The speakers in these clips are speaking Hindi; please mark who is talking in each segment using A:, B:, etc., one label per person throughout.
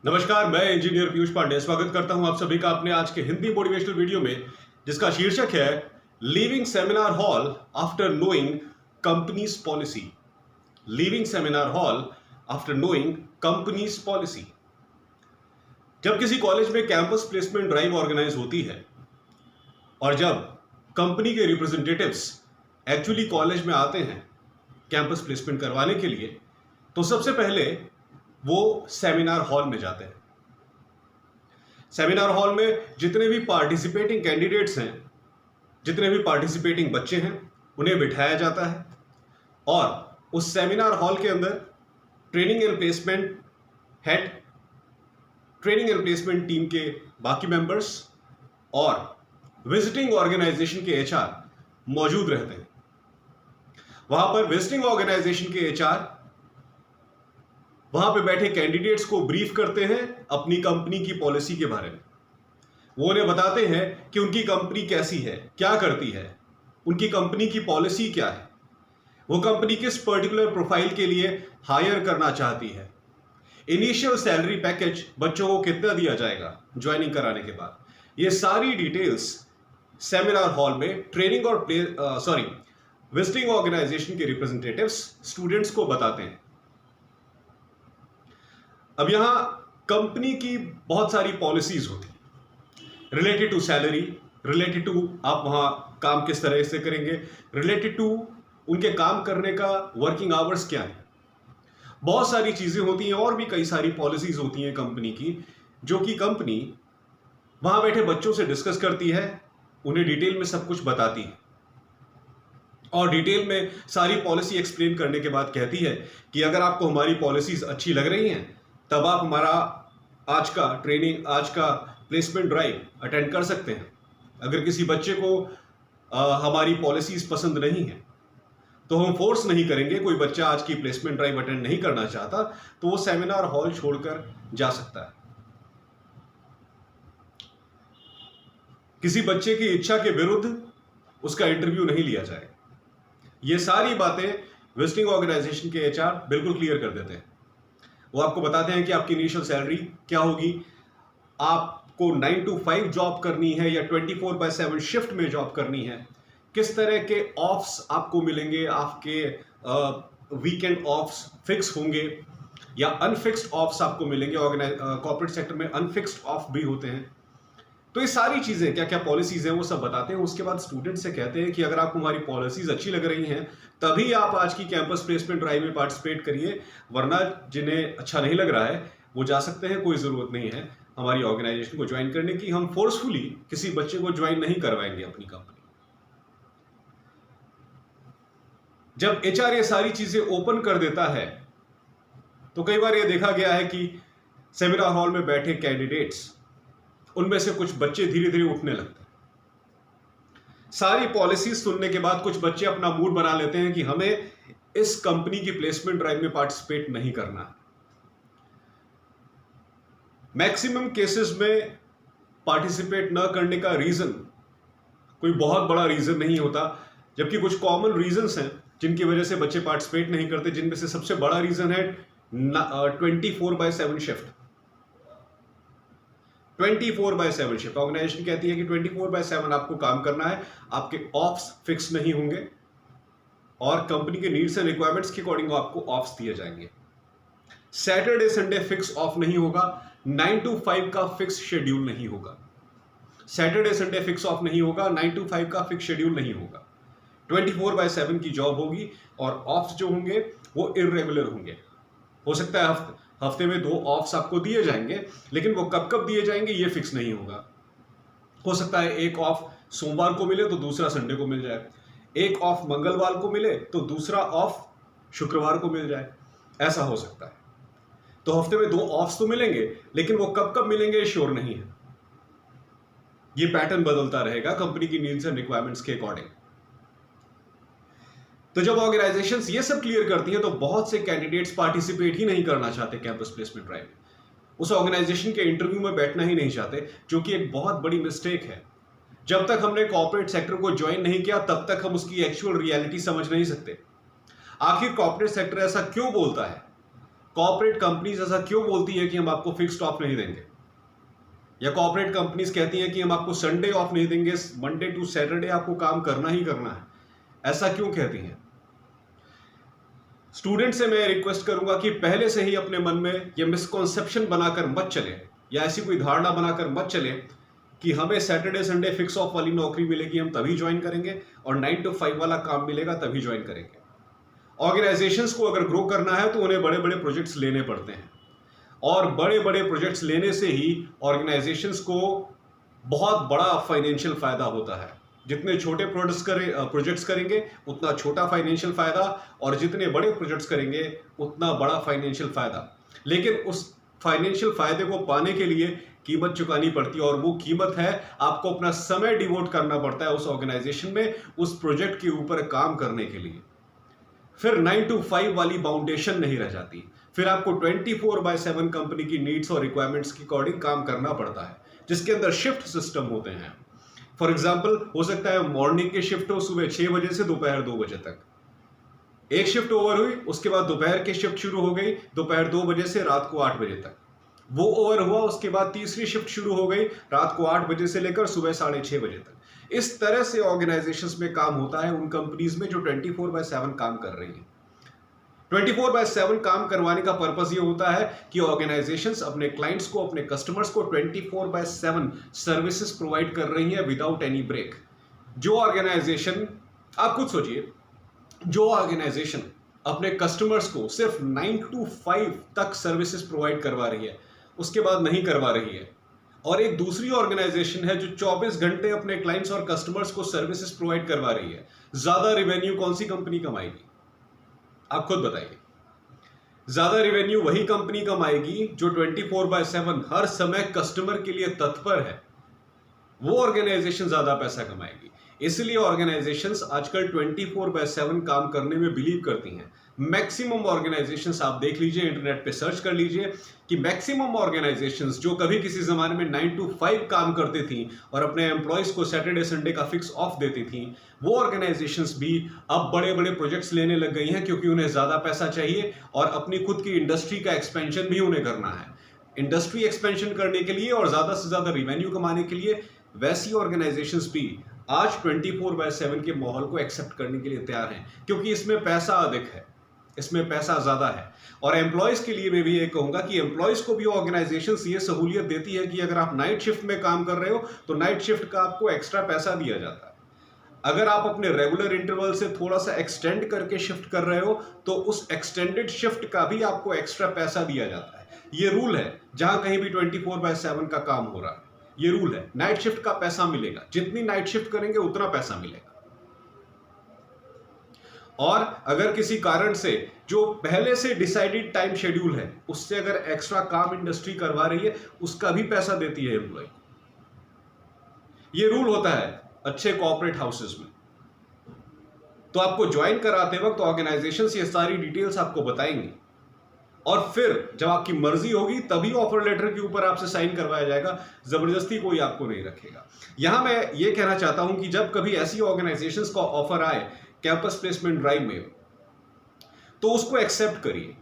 A: नमस्कार, मैं इंजीनियर पीयूष पांडे स्वागत करता हूं आप सभी का अपने आज के हिंदी मोटिवेशनल वीडियो में, जिसका शीर्षक है leaving seminar hall after knowing companies policy. Leaving seminar hall after knowing companies policy. जब किसी कॉलेज में कैंपस प्लेसमेंट ड्राइव ऑर्गेनाइज होती है और जब कंपनी के रिप्रेजेंटेटिव्स एक्चुअली कॉलेज में आते हैं कैंपस प्लेसमेंट करवाने के लिए, तो सबसे पहले वो सेमिनार हॉल में जाते हैं। सेमिनार हॉल में जितने भी पार्टिसिपेटिंग कैंडिडेट्स हैं, जितने भी पार्टिसिपेटिंग बच्चे हैं, उन्हें बिठाया जाता है और उस सेमिनार हॉल के अंदर training and placement head, training and placement team के बाकी मेंबर्स और विजिटिंग ऑर्गेनाइजेशन के एचआर मौजूद रहते हैं। वहां पर विजिटिंग ऑर्गेनाइजेशन के एचआर वहां पे बैठे कैंडिडेट्स को ब्रीफ करते हैं अपनी कंपनी की पॉलिसी के बारे में। वो उन्हें बताते हैं कि उनकी कंपनी कैसी है, क्या करती है, उनकी कंपनी की पॉलिसी क्या है, वो कंपनी किस पर्टिकुलर प्रोफाइल के लिए हायर करना चाहती है, इनिशियल सैलरी पैकेज बच्चों को कितना दिया जाएगा ज्वाइनिंग कराने के बाद। ये सारी डिटेल्स सेमिनार हॉल में ट्रेनिंग और विजिटिंग ऑर्गेनाइजेशन के रिप्रेजेंटेटिव्स स्टूडेंट्स को बताते हैं। अब यहां कंपनी की बहुत सारी पॉलिसीज होती हैं related to salary, related to आप वहां काम किस तरह से करेंगे, रिलेटेड टू उनके काम करने का वर्किंग आवर्स क्या है। बहुत सारी चीजें होती हैं और भी कई सारी पॉलिसीज होती हैं कंपनी की, जो कि कंपनी वहां बैठे बच्चों से डिस्कस करती है, उन्हें डिटेल में सब कुछ बताती है और डिटेल में सारी पॉलिसी एक्सप्लेन करने के बाद कहती है कि अगर आपको हमारी पॉलिसीज अच्छी लग रही हैं तब आप हमारा आज का प्लेसमेंट ड्राइव अटेंड कर सकते हैं। अगर किसी बच्चे को हमारी पॉलिसीज पसंद नहीं है तो हम फोर्स नहीं करेंगे। कोई बच्चा आज की प्लेसमेंट ड्राइव अटेंड नहीं करना चाहता तो वो सेमिनार हॉल छोड़कर जा सकता है। किसी बच्चे की इच्छा के विरुद्ध उसका इंटरव्यू नहीं लिया जाएगा। ये सारी बातें विजिटिंग ऑर्गेनाइजेशन के एचआर बिल्कुल क्लियर कर देते हैं। वो आपको बताते हैं कि आपकी इनिशियल सैलरी क्या होगी, आपको 9 to 5 जॉब करनी है या 24/7 शिफ्ट में जॉब करनी है, किस तरह के ऑफ्स आपको मिलेंगे, आपके वीकेंड ऑफ्स फिक्स होंगे या अनफिक्स्ड ऑफ्स आपको मिलेंगे। कॉर्पोरेट सेक्टर में अनफिक्स्ड ऑफ भी होते हैं। तो ये सारी चीजें क्या क्या पॉलिसीज हैं वो सब बताते हैं। उसके बाद स्टूडेंट से कहते हैं कि अगर आपको हमारी पॉलिसीज अच्छी लग रही हैं तभी आप आज की कैंपस प्लेसमेंट ड्राइव में पार्टिसिपेट करिए, वरना जिन्हें अच्छा नहीं लग रहा है वो जा सकते हैं। कोई जरूरत नहीं है हमारी ऑर्गेनाइजेशन को ज्वाइन करने की। हम फोर्सफुली किसी बच्चे को ज्वाइन नहीं करवाएंगे अपनी कंपनी। जब एचआर ये सारी चीजें ओपन कर देता है तो कई बार ये देखा गया है कि सेमिनार हॉल में बैठे कैंडिडेट्स, उनमें से कुछ बच्चे धीरे धीरे उठने लगते हैं। सारी पॉलिसीज सुनने के बाद कुछ बच्चे अपना मूड बना लेते हैं कि हमें इस कंपनी की प्लेसमेंट ड्राइव में पार्टिसिपेट नहीं करना। मैक्सिमम केसेस में पार्टिसिपेट न करने का रीजन कोई बहुत बड़ा रीजन नहीं होता, जबकि कुछ कॉमन रीजंस हैं जिनकी वजह से बच्चे पार्टिसिपेट नहीं करते। जिनमें से सबसे बड़ा रीजन है 24/7 शिफ्ट। 24/7 शिफ्ट। ऑर्गेनाइजेशन कहती है कि 24/7 आपको काम करना है, आपके ऑफ्स फिक्स नहीं होंगे और कंपनी के नीड्स एंड रिक्वायरमेंट्स के अकॉर्डिंग आपको ऑफ्स दिए जाएंगे। सैटरडे संडे फिक्स ऑफ नहीं होगा, 9 to 5 का फिक्स शेड्यूल नहीं होगा। सैटरडे संडे फिक्स ऑफ नहीं होगा, 9 to 5 का फिक्स शेड्यूल नहीं होगा। 24/7 की जॉब होगी और ऑफ्स जो होंगे वो इररेगुलर होंगे। हो सकता है हफ्ते में 2 ऑफ्स आपको दिए जाएंगे, लेकिन वो कब कब दिए जाएंगे ये फिक्स नहीं होगा। हो सकता है एक ऑफ सोमवार को मिले तो दूसरा संडे को मिल जाए, एक ऑफ मंगलवार को मिले तो दूसरा ऑफ शुक्रवार को मिल जाए, ऐसा हो सकता है। तो हफ्ते में 2 ऑफ्स तो मिलेंगे, लेकिन वो कब कब मिलेंगे श्योर नहीं है। ये पैटर्न बदलता रहेगा कंपनी की नीड्स एंड रिक्वायरमेंट्स के अकॉर्डिंग। तो जब ऑर्गेनाइजेशंस ये सब क्लियर करती हैं तो बहुत से कैंडिडेट्स पार्टिसिपेट ही नहीं करना चाहते कैंपस प्लेसमेंट ड्राइव में। उस ऑर्गेनाइजेशन के इंटरव्यू में बैठना ही नहीं चाहते, जो कि एक बहुत बड़ी मिस्टेक है। जब तक हमने कॉर्पोरेट सेक्टर को ज्वाइन नहीं किया तब तक हम उसकी एक्चुअल रियलिटी समझ नहीं सकते। आखिर कॉर्पोरेट सेक्टर ऐसा क्यों बोलता है कॉर्पोरेट कंपनीज ऐसा क्यों बोलती है कि हम आपको फिक्स्ड ऑफ नहीं देंगे, या कॉर्पोरेट कंपनीज कहती हैं कि हम आपको संडे ऑफ नहीं देंगे, मंडे टू सैटरडे आपको काम करना ही करना है? ऐसा क्यों कहती हैं? स्टूडेंट से मैं रिक्वेस्ट करूंगा कि पहले से ही अपने मन में ये मिसकॉन्सेप्शन बनाकर मत चले, या ऐसी कोई धारणा बनाकर मत चले कि हमें सैटरडे संडे फिक्स ऑफ वाली नौकरी मिलेगी हम तभी ज्वाइन करेंगे, और 9 to 5 वाला काम मिलेगा तभी ज्वाइन करेंगे। ऑर्गेनाइजेशंस को अगर ग्रो करना है तो उन्हें बड़े बड़े प्रोजेक्ट्स लेने पड़ते हैं, और बड़े बड़े प्रोजेक्ट्स लेने से ही ऑर्गेनाइजेशंस को बहुत बड़ा फाइनेंशियल फायदा होता है। जितने छोटे प्रोजेक्ट्स करेंगे उतना छोटा फाइनेंशियल फायदा, और जितने बड़े प्रोजेक्ट्स करेंगे उतना बड़ा फाइनेंशियल फायदा। लेकिन उस फाइनेंशियल फायदे को पाने के लिए कीमत चुकानी पड़ती है, और वो कीमत है आपको अपना समय डिवोट करना पड़ता है उस ऑर्गेनाइजेशन में उस प्रोजेक्ट के ऊपर काम करने के लिए। फिर 9 to 5 वाली बाउंडेशन नहीं रह जाती, फिर आपको 24/7 कंपनी की नीड्स और रिक्वायरमेंट्स के अकॉर्डिंग काम करना पड़ता है, जिसके अंदर शिफ्ट सिस्टम होते हैं। फॉर एग्जाम्पल, हो सकता है मॉर्निंग की शिफ्ट हो सुबह 6 बजे से दोपहर 2 बजे तक, एक शिफ्ट ओवर हुई, उसके बाद दोपहर की शिफ्ट शुरू हो गई दोपहर 2 बजे से रात को 8 बजे तक, वो ओवर हुआ, उसके बाद तीसरी शिफ्ट शुरू हो गई रात को 8 बजे से लेकर सुबह 6:30 बजे तक। इस तरह से ऑर्गेनाइजेशंस में काम होता है उन कंपनीज में जो 24/7 काम कर रही हैं। 24/7 काम करवाने का पर्पस ये होता है कि ऑर्गेनाइजेशंस अपने क्लाइंट्स को, अपने कस्टमर्स को 24/7 सर्विसेज प्रोवाइड कर रही है विदाउट एनी ब्रेक। जो ऑर्गेनाइजेशन, आप खुद सोचिए, जो ऑर्गेनाइजेशन अपने कस्टमर्स को सिर्फ 9 to 5 तक सर्विसेज प्रोवाइड करवा रही है, उसके बाद नहीं करवा रही है, और एक दूसरी ऑर्गेनाइजेशन है जो 24 घंटे अपने क्लाइंट्स और कस्टमर्स को सर्विसेज प्रोवाइड करवा रही है, ज्यादा रेवेन्यू कौन सी कंपनी कमाएगी? आप खुद बताइए। ज्यादा रेवेन्यू वही कंपनी कमाएगी जो 24/7 हर समय कस्टमर के लिए तत्पर है, वो ऑर्गेनाइजेशन ज्यादा पैसा कमाएगी। इसलिए ऑर्गेनाइजेशंस आजकल 24/7 काम करने में बिलीव करती हैं। मैक्सिमम ऑर्गेनाइजेशंस आप देख लीजिए, इंटरनेट पे सर्च कर लीजिए कि मैक्सिमम ऑर्गेनाइजेशंस जो कभी किसी जमाने में 9 to 5 काम करती थी और अपने एम्प्लॉयज को सैटरडे संडे का फिक्स ऑफ देती थी, वो ऑर्गेनाइजेशंस भी अब बड़े बड़े प्रोजेक्ट्स लेने लग गई हैं, क्योंकि उन्हें ज्यादा पैसा चाहिए और अपनी खुद की इंडस्ट्री का एक्सपेंशन भी उन्हें करना है। इंडस्ट्री एक्सपेंशन करने के लिए और ज्यादा से ज्यादा रिवेन्यू कमाने के लिए वैसी ऑर्गेनाइजेशंस भी आज 24/7 के माहौल को एक्सेप्ट करने के लिए तैयार हैं, क्योंकि इसमें पैसा अधिक है, इसमें पैसा ज्यादा है। और एम्प्लॉयज के लिए मैं भी ये कहूंगा कि एम्प्लॉयज को भी ऑर्गेनाइजेशंस ये सहूलियत देती है कि अगर आप नाइट शिफ्ट में काम कर रहे हो तो नाइट शिफ्ट का आपको एक्स्ट्रा पैसा दिया जाता है। अगर आप अपने रेगुलर इंटरवल से थोड़ा सा एक्सटेंड करके शिफ्ट कर रहे हो तो उस एक्सटेंडेड शिफ्ट का भी आपको एक्स्ट्रा पैसा दिया जाता है। ये रूल है जहां कहीं भी 24/7 का काम हो रहा है, ये रूल है। नाइट शिफ्ट का पैसा मिलेगा, जितनी नाइट शिफ्ट करेंगे उतना पैसा मिलेगा। और अगर किसी कारण से जो पहले से डिसाइडेड टाइम शेड्यूल है उससे अगर एक्स्ट्रा काम इंडस्ट्री करवा रही है, उसका भी पैसा देती है एम्प्लॉय। ये रूल होता है अच्छे कॉर्पोरेट हाउसेस में। तो आपको ज्वाइन कराते वक्त ऑर्गेनाइजेशंस ये सारी डिटेल्स आपको बताएंगी, और फिर जब आपकी मर्जी होगी तभी ऑफर लेटर के ऊपर आपसे साइन करवाया जाएगा, जबरदस्ती कोई आपको नहीं रखेगा। यहां मैं ये कहना चाहता हूं कि जब कभी ऐसी ऑर्गेनाइजेशंस का ऑफर आए कैंपस प्लेसमेंट ड्राइव में, तो उसको एक्सेप्ट करिए।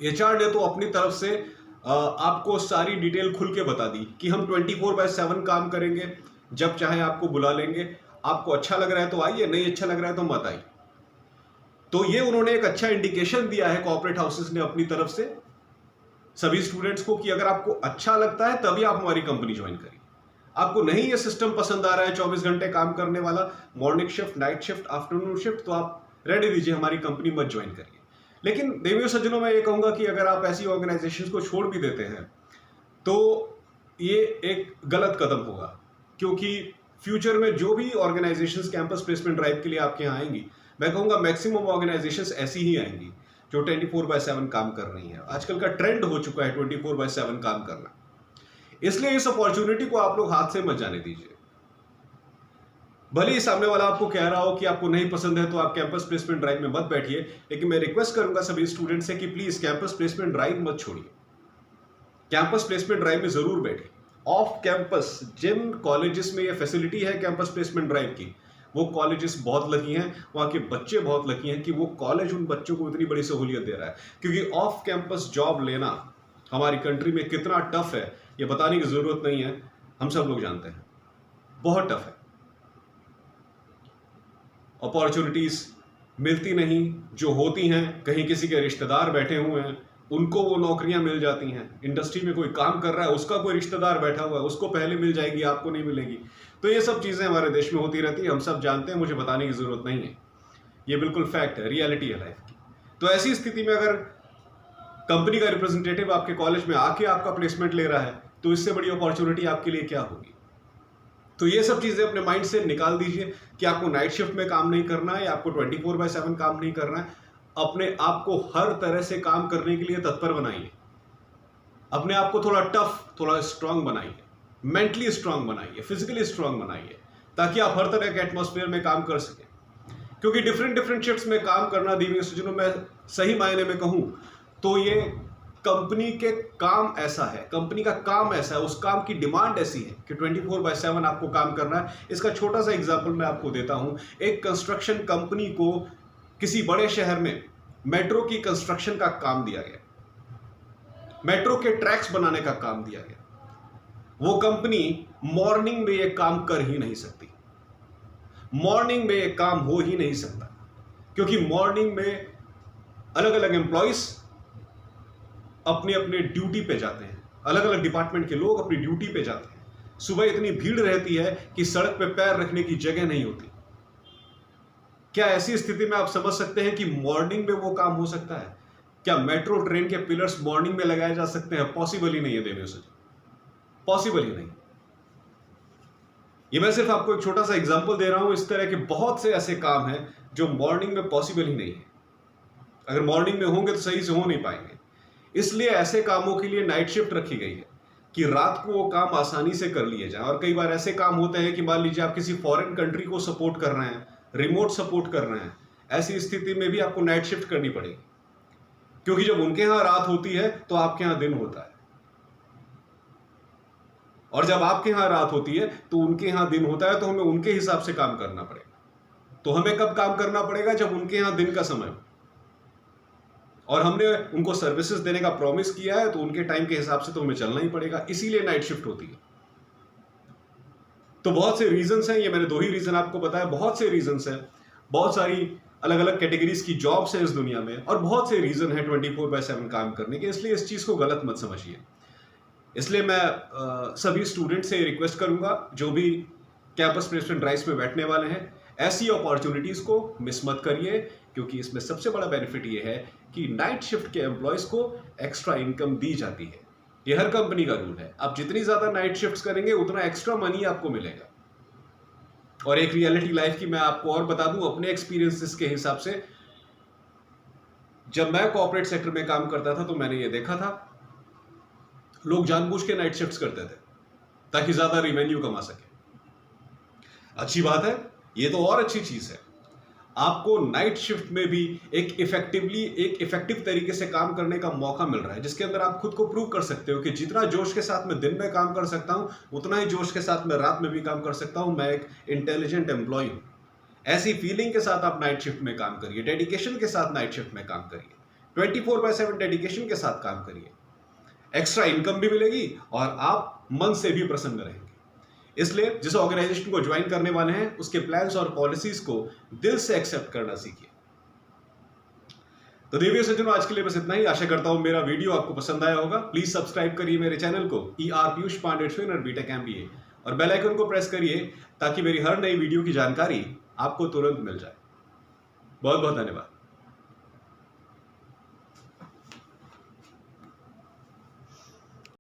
A: एचआर ने तो अपनी तरफ से आपको सारी डिटेल खुल के बता दी कि हम 24/7 काम करेंगे, जब चाहे आपको बुला लेंगे, आपको अच्छा लग रहा है तो आइए, नहीं अच्छा लग रहा है तो मत आइए। तो ये उन्होंने एक अच्छा इंडिकेशन दिया है कॉर्पोरेट हाउसेस ने अपनी तरफ से सभी स्टूडेंट्स को कि अगर आपको अच्छा लगता है तभी आप हमारी कंपनी ज्वाइन करिए। आपको नहीं ये सिस्टम पसंद आ रहा है 24 घंटे काम करने वाला, morning shift, night shift, afternoon shift, तो आप रहने दीजिए, हमारी कंपनी मत ज्वाइन करिए। लेकिन देवियों सज्जनों, मैं ये कहूंगा कि अगर आप ऐसी ऑर्गेनाइजेशंस को छोड़ भी देते हैं तो ये एक गलत कदम होगा, क्योंकि फ्यूचर में जो भी ऑर्गेनाइजेशंस कैंपस प्लेसमेंट ड्राइव के लिए आपके यहाँ आएंगी, मैं कहूंगा मैक्सिमम ऑर्गेनाइजेशंस ऐसी ही आएंगी जो 24/7 काम कर रही हैं। आजकल का ट्रेंड हो चुका है 24/7 काम करना, इसलिए इस अपॉर्चुनिटी को आप लोग हाथ से मत जाने दीजिए। भले ही सामने वाला आपको कह रहा हो कि आपको नहीं पसंद है तो आप कैंपस प्लेसमेंट ड्राइव में मत बैठिए, लेकिन मैं रिक्वेस्ट करूंगा सभी स्टूडेंट से कि प्लीज कैंपस प्लेसमेंट ड्राइव मत छोड़िए, कैंपस प्लेसमेंट ड्राइव में जरूर बैठिए। ऑफ कैंपस जिन कॉलेजेस में ये फैसिलिटी है कैंपस प्लेसमेंट ड्राइव की, वो कॉलेजेस बहुत लकी हैं, वहाँ के बच्चे बहुत लकी हैं कि वो कॉलेज उन बच्चों को इतनी बड़ी सहूलियत दे रहा है। क्योंकि ऑफ कैंपस जॉब लेना हमारी कंट्री में कितना टफ है ये बताने की ज़रूरत नहीं है, हम सब लोग जानते हैं, बहुत टफ है। अपॉर्चुनिटीज़ मिलती नहीं, जो होती हैं कहीं किसी के रिश्तेदार बैठे हुए हैं उनको वो नौकरियां मिल जाती हैं। इंडस्ट्री में कोई काम कर रहा है, उसका कोई रिश्तेदार बैठा हुआ है, उसको पहले मिल जाएगी, आपको नहीं मिलेगी। तो ये सब चीज़ें हमारे देश में होती रहती है, हम सब जानते हैं, मुझे बताने की ज़रूरत नहीं है, ये बिल्कुल फैक्ट है, रियलिटी है लाइफ की। तो ऐसी स्थिति में अगर कंपनी का रिप्रेजेंटेटिव आपके कॉलेज में आके आपका प्लेसमेंट ले रहा है तो इससे बड़ी अपॉर्चुनिटी आपके लिए क्या होगी। तो ये सब चीज़ें अपने माइंड से निकाल दीजिए कि आपको नाइट शिफ्ट में काम नहीं करना है या आपको 24/7 काम नहीं करना है। अपने आप को हर तरह से काम करने के लिए तत्पर बनाइए, अपने आप को थोड़ा टफ, थोड़ा स्ट्रांग बनाइए, मेंटली स्ट्रांग बनाइए, फिजिकली स्ट्रांग बनाइए, ताकि आप हर तरह के एटमॉस्फेयर में काम कर सकें। क्योंकि डिफरेंट शिफ्ट्स में काम करना दीवी सज्जनों, मैं सही मायने में कहूं तो ये कंपनी के काम ऐसा है, कंपनी का काम ऐसा है, उस काम की डिमांड ऐसी है कि 24/7 आपको काम करना है। इसका छोटा सा एग्जांपल मैं आपको देता हूं। एक कंस्ट्रक्शन कंपनी को किसी बड़े शहर में मेट्रो की कंस्ट्रक्शन का काम दिया गया, मेट्रो के ट्रैक्स बनाने का काम दिया गया। वो कंपनी मॉर्निंग में ये काम कर ही नहीं सकती, मॉर्निंग में ये काम हो ही नहीं सकता, क्योंकि मॉर्निंग में अलग अलग एम्प्लॉइज अपने अपने ड्यूटी पे जाते हैं, अलग अलग डिपार्टमेंट के लोग अपनी ड्यूटी पे जाते हैं। सुबह इतनी भीड़ रहती है कि सड़क पे पैर रखने की जगह नहीं होती। क्या ऐसी स्थिति में आप समझ सकते हैं कि मॉर्निंग में वो काम हो सकता है? क्या मेट्रो ट्रेन के पिलर्स मॉर्निंग में लगाए जा सकते हैं? पॉसिबल ही नहीं है देवेश जी, पॉसिबल ही नहीं। ये मैं सिर्फ आपको एक छोटा सा एग्जांपल दे रहा हूं। इस तरह के बहुत से ऐसे काम हैं जो मॉर्निंग में पॉसिबल ही नहीं है। अगर मॉर्निंग में होंगे तो सही से हो नहीं पाएंगे। इसलिए ऐसे कामों के लिए नाइट शिफ्ट रखी गई है कि रात को वो काम आसानी से कर लिए जाए। और कई बार ऐसे काम होते हैं कि मान लीजिए आप किसी फॉरेन कंट्री को सपोर्ट कर रहे हैं, रिमोट सपोर्ट कर रहे हैं, ऐसी स्थिति में भी आपको नाइट शिफ्ट करनी पड़ेगी, क्योंकि जब उनके यहां रात होती है तो आपके यहां दिन होता है, और जब आपके यहां रात होती है तो उनके यहां दिन होता है। तो हमें उनके हिसाब से काम करना पड़ेगा। तो हमें कब काम करना पड़ेगा? जब उनके यहां दिन का समय हो, और हमने उनको सर्विसेज देने का प्रॉमिस किया है तो उनके टाइम के हिसाब से तो हमें चलना ही पड़ेगा। इसीलिए नाइट शिफ्ट होती है। तो बहुत से रीजंस हैं, ये मैंने 2 ही रीजन आपको बताया, बहुत से रीजंस हैं, बहुत सारी अलग अलग कैटेगरीज की जॉब्स हैं इस दुनिया में, और बहुत से रीजन हैं 24/7 काम करने के। इसलिए इस चीज को गलत मत समझिए। इसलिए मैं सभी स्टूडेंट से रिक्वेस्ट करूंगा जो भी कैंपस प्लेसमेंट ड्राइव्स में बैठने वाले हैं, ऐसी अपॉर्चुनिटीज को मिस मत करिए, क्योंकि इसमें सबसे बड़ा बेनिफिट ये है कि नाइट शिफ्ट के एम्प्लॉयज को एक्स्ट्रा इनकम दी जाती है। ये हर कंपनी का रूल है। आप जितनी ज्यादा नाइट शिफ्ट्स करेंगे उतना एक्स्ट्रा मनी आपको मिलेगा। और एक रियलिटी लाइफ की मैं आपको और बता दूं अपने एक्सपीरियंसेस के हिसाब से, जब मैं कॉर्पोरेट सेक्टर में काम करता था तो मैंने ये देखा था, लोग जानबूझ के नाइट शिफ्ट्स करते थे ताकि ज्यादा रेवेन्यू कमा सके। अच्छी बात है, ये तो और अच्छी चीज है। आपको नाइट शिफ्ट में भी एक इफेक्टिव तरीके से काम करने का मौका मिल रहा है, जिसके अंदर आप खुद को प्रूव कर सकते हो कि जितना जोश के साथ मैं दिन में काम कर सकता हूं उतना ही जोश के साथ मैं रात में भी काम कर सकता हूं। मैं एक इंटेलिजेंट एम्प्लॉय हूं। ऐसी फीलिंग के साथ आप नाइट शिफ्ट में काम करिए, डेडिकेशन के साथ नाइट शिफ्ट में काम करिए, 24/7 डेडिकेशन के साथ काम करिए। एक्स्ट्रा इनकम भी मिलेगी और आप मन से भी प्रसन्न रहेंगे। इसलिए जिस ऑर्गेनाइजेशन को ज्वाइन करने वाले हैं उसके प्लान्स और पॉलिसीज को दिल से एक्सेप्ट करना सीखिए। तो देवियों सज्जनों, आज के लिए बस इतना ही। आशा करता हूं मेरा वीडियो आपको पसंद आया होगा। प्लीज सब्सक्राइब करिए मेरे चैनल को ER Piyush Pandey trainer BTech MBA, और बेल आइकन को प्रेस करिए ताकि मेरी हर नई वीडियो की जानकारी आपको तुरंत मिल जाए। बहुत बहुत धन्यवाद।